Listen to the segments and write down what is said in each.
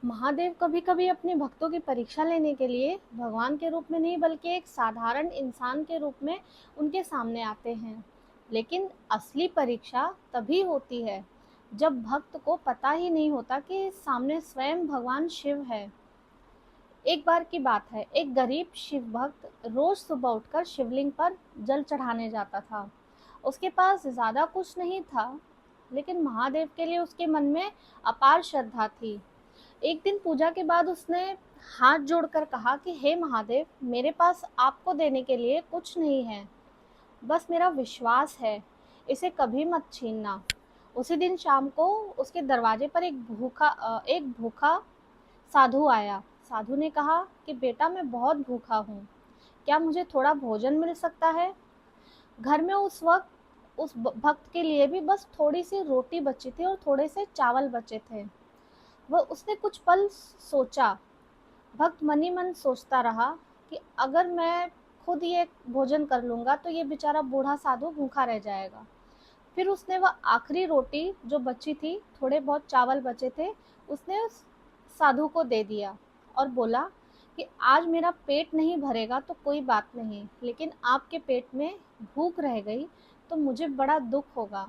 महादेव कभी-कभी अपने भक्तों की परीक्षा लेने के लिए भगवान के रूप में नहीं बल्कि एक साधारण इंसान के रूप में उनके सामने आते हैं। लेकिन असली परीक्षा तभी होती है जब भक्त को पता ही नहीं होता कि सामने स्वयं भगवान शिव है। एक बार की बात है, एक गरीब शिव भक्त रोज सुबह उठकर शिवलिंग पर जल चढ़ाने जाता था। उसके पास ज्यादा कुछ नहीं था, लेकिन महादेव के लिए उसके मन में अपार श्रद्धा थी। एक दिन पूजा के बाद उसने हाथ जोड़कर कहा कि हे महादेव, मेरे पास आपको देने के लिए कुछ नहीं है, बस मेरा विश्वास है, इसे कभी मत छीनना। उसी दिन शाम को उसके दरवाजे पर एक भूखा साधु आया। साधु ने कहा कि बेटा, मैं बहुत भूखा हूँ, क्या मुझे थोड़ा भोजन मिल सकता है? घर में उस वक्त भक्त के लिए भी बस थोड़ी सी रोटी बची थी और थोड़े से चावल बचे थे। वह उसने कुछ पल सोचा। भक्त मन ही मन सोचता रहा कि अगर मैं खुद ये भोजन कर लूंगा तो ये बेचारा बूढ़ा साधु भूखा रह जाएगा। फिर उसने वह आखिरी रोटी जो बची थी, थोड़े बहुत चावल बचे थे, उसने उस साधु को दे दिया और बोला कि आज मेरा पेट नहीं भरेगा तो कोई बात नहीं, लेकिन आपके पेट में भूख रह गई तो मुझे बड़ा दुख होगा।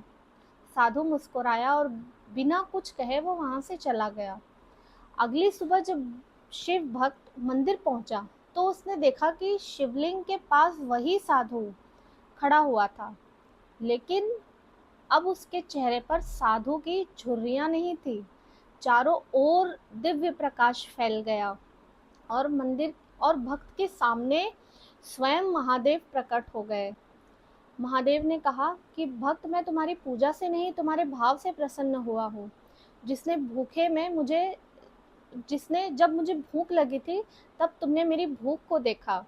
साधु मुस्कुराया और बिना कुछ कहे वो वहां से चला गया। अगली सुबह जब शिव भक्त मंदिर पहुंचा तो उसने देखा कि शिवलिंग के पास वही साधु खड़ा हुआ था, लेकिन अब उसके चेहरे पर साधु की झुर्रियां नहीं थी। चारों ओर दिव्य प्रकाश फैल गया और मंदिर और भक्त के सामने स्वयं महादेव प्रकट हो गए। महादेव ने कहा कि भक्त, मैं तुम्हारी पूजा से नहीं, तुम्हारे भाव से प्रसन्न हुआ हूँ। जिसने भूखे में मुझे जिसने जब मुझे भूख लगी थी, तब तुमने मेरी भूख को देखा।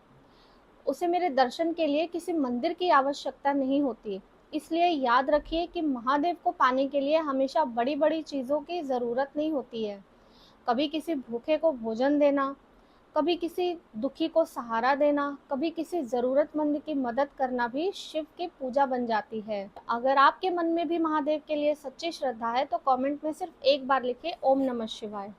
उसे मेरे दर्शन के लिए किसी मंदिर की आवश्यकता नहीं होती। इसलिए याद रखिए कि महादेव को पाने के लिए हमेशा बड़ी बड़ी चीज़ों की ज़रूरत नहीं होती है। कभी किसी भूखे को भोजन देना, कभी किसी दुखी को सहारा देना, कभी किसी ज़रूरतमंद की मदद करना भी शिव की पूजा बन जाती है। अगर आपके मन में भी महादेव के लिए सच्ची श्रद्धा है तो कमेंट में सिर्फ एक बार लिखिए, ओम नमः शिवाय।